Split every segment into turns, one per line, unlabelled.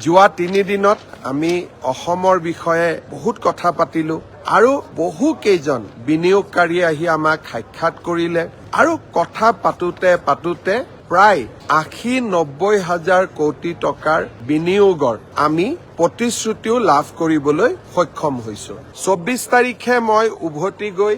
যোৱা 3 দিনত আমি অসমৰ বিষয়ে বহুত কথা পাতিলো আৰু বহু কেইজন বিনিয়োগকাৰী আহি আমাক সাক্ষাৎ কৰিলে আৰু কথা পাতোতে প্ৰায় 80-90 হাজাৰ কোটি টকাৰ বিনিয়োগৰ আমি প্ৰতিশ্ৰুতিও লাভ কৰিবলৈ সক্ষম হৈছো। 24 তাৰিখে মই উভতি গৈ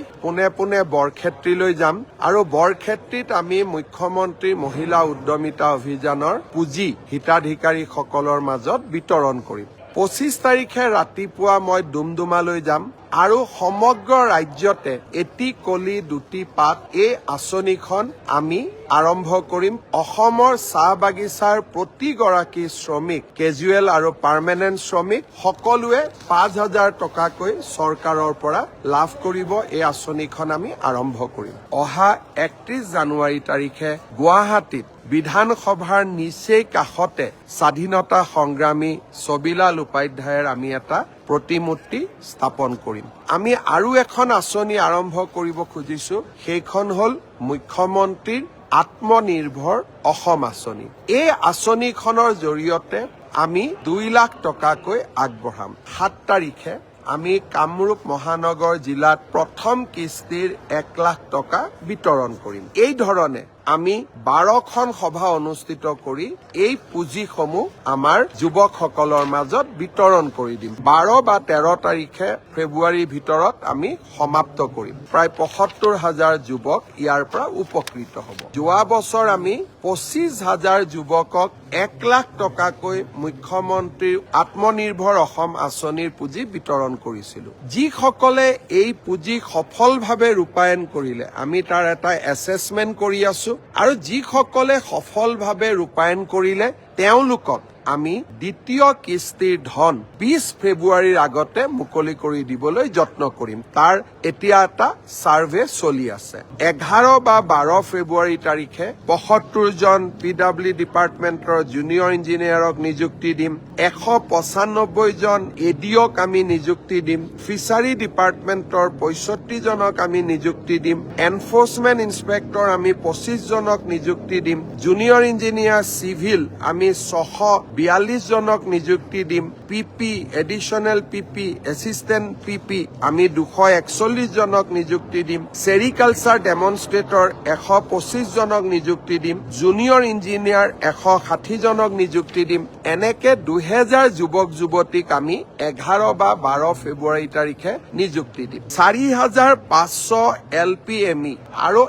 পুনে বৰক্ষেত্ৰীলৈ যাম আৰু বৰক্ষেত্ৰীত আমি মুখ্যমন্ত্ৰী মহিলা উদ্যমিতা অভিযানৰ পুঁজি হিতাধিকাৰীসকলৰ মাজত বিতৰণ কৰিম। 25 তাৰিখে ৰাতিপুৱা মই ডুমডুমালৈ যাম আৰু সমগ্ৰ ৰাজ্যতে এটি কলি দুটি পাত এই আঁচনিখন আমি আৰম্ভ কৰিম। অসমৰ চাহ বাগিচাৰ প্ৰতিগৰাকী শ্ৰমিক, কেজুৱেল আৰু পাৰ্মানেণ্ট শ্ৰমিক সকলোৱে 5,000 টকাকৈ চৰকাৰৰ পৰা লাভ কৰিব। এই আঁচনিখন আমি আৰম্ভ কৰিম। অহা 31 জানুৱাৰী তাৰিখে গুৱাহাটীত বিধানসভাৰ নিচেই কাষতে স্বাধীনতা সংগ্ৰামী ছবিলাল উপাধ্যায়ৰ আমি এটা প্ৰতিমূৰ্তি স্থাপন কৰিম। আমি আৰু এখন আঁচনি আৰম্ভ কৰিব খুজিছো, সেইখন হ'ল মুখ্যমন্ত্ৰীৰ আত্মনিৰ্ভৰ অসম আঁচনি। এই আঁচনিখনৰ জৰিয়তে আমি 2 লাখ টকাকৈ আগবঢ়াম। 7 তাৰিখে আমি কামৰূপ মহানগৰ জিলাত প্ৰথম কিস্তিৰ 1 লাখ টকা বিতৰণ কৰিম। এই ধৰণে আমি 12খন সভা অনুষ্ঠিত কৰি এই পুঁজিসমূহ আমাৰ যুৱকসকলৰ মাজত বিতৰণ কৰি দিম। 12 বা 13 তাৰিখে ফেব্ৰুৱাৰীৰ ভিতৰত আমি সমাপ্ত কৰিম। প্ৰায় 75,000 যুৱক ইয়াৰ পৰা উপকৃত হ'ব। যোৱা বছৰ আমি 25,000 যুৱকক 1 লাখ টকাকৈ মুখ্যমন্ত্ৰীৰ আত্মনিৰ্ভৰ অসম আঁচনিৰ পুঁজি বিতৰণ কৰিছিলো। যিসকলে এই পুঁজি সফলভাৱে ৰূপায়ণ কৰিলে আমি তাৰ এটা এছেছমেণ্ট কৰি আছো আৰু যিসকলে সফলভাৱে ৰূপায়ণ কৰিলে তেওঁলোকক আমি দ্বিতীয় কিস্তিৰ ধন 20 ফেব্ৰুৱাৰীৰ আগতে মুকলি কৰি দিবলৈ যত্ন কৰিম। তাৰ এতিয়া এটা সাৰ্ভে চলি আছে। 11 বা 12 ফেব্ৰুৱাৰী তাৰিখে 75 জন PW ডিপাৰ্টমেণ্টৰ জুনিয়ৰ ইঞ্জিনিয়াৰক নিযুক্তি দিম। 195 জন এডিঅক আমি নিযুক্তি দিম। ফিচাৰী ডিপাৰ্টমেণ্টৰ 65 জনক আমি নিযুক্তি দিম। এনফৰ্চমেণ্ট ইন্সপেক্টৰ আমি 25 জনক নিযুক্তি দিম। জুনিয়ৰ ইঞ্জিনিয়াৰ চিভিল আমি 642 জনক নিযুক্তি দিম। পিপি এডিশনেল পিপি এছিষ্টেণ্ট পিপি আমি 241 জনক নিযুক্তি দিম। চেৰিকালচাৰ ডেমনষ্ট্ৰেটৰ 125 জনক নিযুক্তি দিম। জুনিয়ৰ ইঞ্জিনিয়াৰ 160 জনক নিযুক্তি দিম। এনেকে 2000 যুৱক যুৱতীক আমি 11 বা 12 ফেব্ৰুৱাৰী তাৰিখে নিযুক্তি দিম। 4,500 LPME আৰু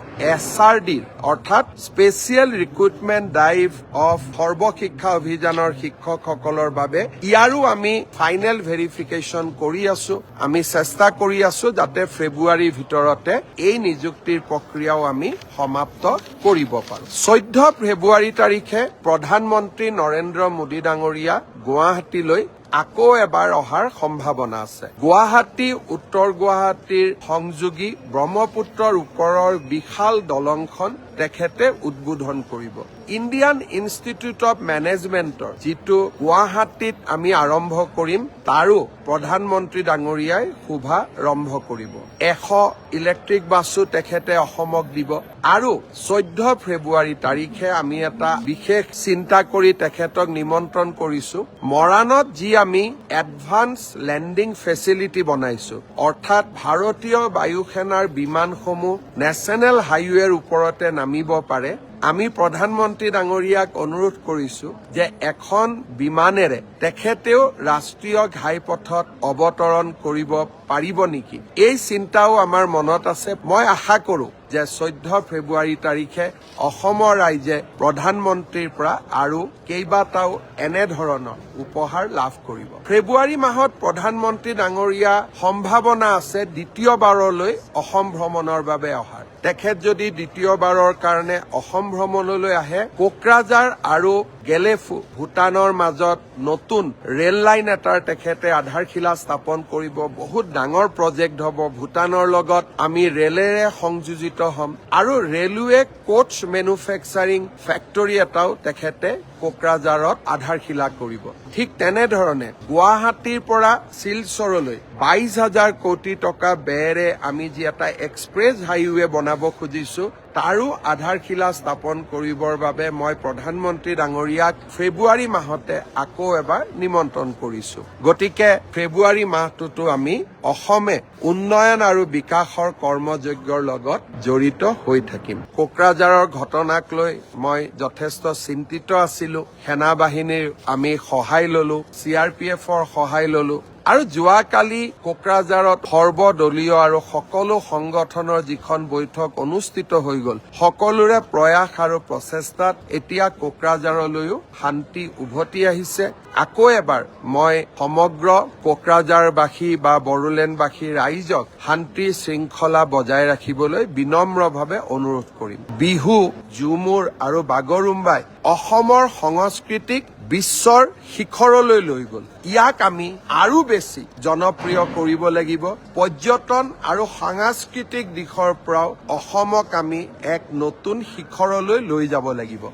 SRD অৰ্থাৎ স্পেচিয়েল ৰিক্ৰুটমেণ্ট ড্ৰাইভ অফ সৰ্বশিক্ষা অভিযানৰ শিক্ষকসকলৰ বাবে ইয়াৰো আমি ফাইনেল ভেৰিফিকেশ্যন কৰি আছো। আমি চেষ্টা কৰি আছো যাতে ফেব্ৰুৱাৰীৰ ভিতৰতে এই নিযুক্তিৰ প্ৰক্ৰিয়াও আমি সমাপ্ত কৰিব পাৰো। 14 ফেব্ৰুৱাৰী তাৰিখে প্ৰধানমন্ত্ৰী নৰেন্দ্ৰ মোদী ডাঙৰীয়া গুৱাহাটীলৈ আকৌ এবাৰ অহাৰ সম্ভাৱনা আছে। গুৱাহাটী উত্তৰ গুৱাহাটীৰ সংযোগী ব্ৰহ্মপুত্ৰৰ ওপৰৰ বিশাল দলংখন তেখেতে উদ্বোধন কৰিব। ইণ্ডিয়ান ইনষ্টিটিউট অফ মেনেজমেণ্টৰ যিটো গুৱাহাটীত আমি আৰম্ভ কৰিম তাৰো প্ৰধানমন্ত্ৰী ডাঙৰীয়াই শুভাৰম্ভ কৰিব। 100 ইলেক্ট্ৰিক বাছো তেখেতে অসমক দিব আৰু 14 ফেব্ৰুৱাৰী তাৰিখে আমি এটা বিশেষ চিন্তা কৰি তেখেতক নিমন্ত্ৰণ কৰিছো। মৰাণত যি আমি এডভান্স লেণ্ডিং ফেচিলিটি বনাইছো, অৰ্থাৎ ভাৰতীয় বায়ু সেনাৰ বিমানসমূহ নেশ্যনেল হাইৱেৰ ওপৰতে নামিব পাৰে। আমি প্ৰধানমন্ত্ৰী ডাঙৰীয়াক অনুৰোধ কৰিছো যে এখন বিমানেৰে তেখেতেও ৰাষ্ট্ৰীয় ঘাইপথত অৱতৰণ কৰিব পাৰিব নেকি। এই চিন্তাও আমাৰ মনত আছে। মই আশা কৰো যে 14 ফেব্ৰুৱাৰী তাৰিখে অসমৰ ৰাইজে প্ৰধানমন্ত্ৰীৰ পৰা আৰু কেইবাটাও এনেধৰণৰ উপহাৰ লাভ কৰিব। ফেব্ৰুৱাৰী মাহত প্ৰধানমন্ত্ৰী ডাঙৰীয়া সম্ভাৱনা আছে দ্বিতীয়বাৰলৈ অসম ভ্ৰমণৰ বাবে অহাৰ। তেখেত যদি দ্বিতীয়বাৰৰ কাৰণে অসম ভ্ৰমণলৈ আহে, কোকৰাঝাৰ আৰু গেলেফু ভূটানৰ মাজত নতুন ৰেল লাইন এটাৰ তেখেতে আধাৰশিলা স্থাপন কৰিব। বহুত ডাঙৰ প্ৰজেক্ট হ'ব। ভূটানৰ লগত আমি ৰেলেৰে সংযোজিত হ'ম আৰু ৰেলৱে কোচ মেনুফেকচাৰিং ফেক্টৰী এটাও তেখেতে কোকৰাঝাৰত আধাৰশিলা কৰিব। ঠিক তেনেধৰণে গুৱাহাটীৰ পৰা শিলচৰলৈ 22,000 কোটি টকা ব্যয়েৰে আমি যি এটা এক্সপ্ৰেছ হাইৱে বনাব খুজিছো তাৰো আধাৰশিলা স্থাপন কৰিবৰ বাবে মই প্ৰধানমন্ত্ৰী ডাঙৰীয়াক ফেব্ৰুৱাৰী মাহতে আকৌ এবাৰ নিমন্ত্ৰণ কৰিছো। গতিকে ফেব্ৰুৱাৰী মাহটোতো আমি অসমে উন্নয়ন আৰু বিকাশৰ কৰ্মযজ্ঞৰ লগত জড়িত হৈ থাকিম। কোকৰাঝাৰৰ ঘটনাক লৈ মই যথেষ্ট চিন্তিত আছিলো। সেনা বাহিনীৰ আমি সহায় ললো, CRPFৰ সহায় ললো। আৰু যোৱাকালি কোকৰাঝাৰত সৰ্বদলীয় আৰু সকলো সংগঠনৰ যিখন বৈঠক অনুষ্ঠিত হৈ গ'ল, সকলোৰে প্ৰয়াস আৰু প্ৰচেষ্টাত এতিয়া কোকৰাঝাৰলৈও শান্তি উভতি আহিছে। আকৌ এবাৰ মই সমগ্ৰ কোকৰাঝাৰবাসী বা বড়োলেণ্ডবাসী ৰাইজক শান্তি শৃংখলা বজাই ৰাখিবলৈ বিনম্ৰভাৱে অনুৰোধ কৰিম। বিহু, ঝুমুৰ আৰু বাগৰুম্বাই অসমৰ সংস্কৃতিক বিশ্বৰ শিখৰলৈ লৈ গ'ল। ইয়াক আমি আৰু বেছি জনপ্ৰিয় কৰিব লাগিব। পৰ্যটন আৰু সাংস্কৃতিক দিশৰ পৰাও অসমক আমি এক নতুন শিখৰলৈ লৈ যাব লাগিব।